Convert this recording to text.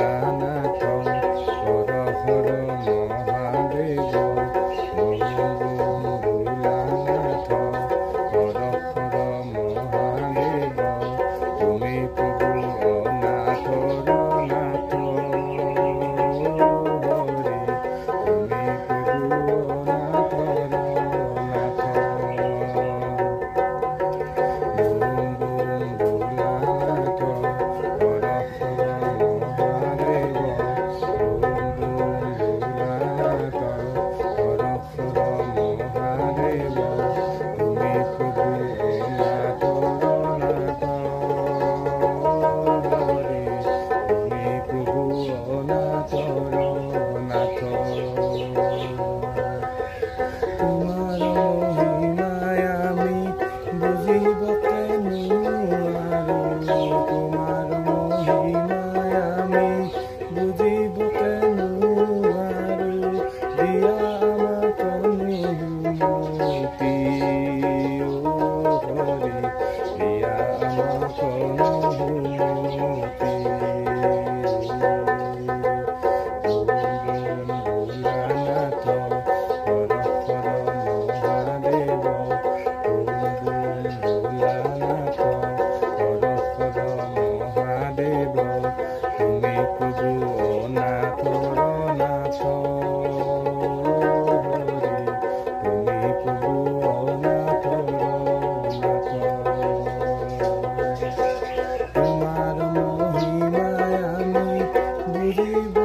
ভোলানাথ হর হর মহাদেব ওম ভোলানাথ হর হর মহাদেব তুমি প্রভু অনাথর নাথ হরে তুমি প্রভু অনাথর নাথ তোমার মহিমায় আমি বুঝিব কেন আরো তোমার মহিমায় আমি বুঝিব কেন আরো দিয়া আমাক অনুমতি ও হরি দিয়া আমাক অনুমতি ভোলানাথ হর হর মহাদেব ভোলানাথ হর হর মহাদেব তুমি প্রভু অনাথর নাথ হরে তুমি প্রভু অনাথর নাথ তোমার মহিমায় আমি বুঝিব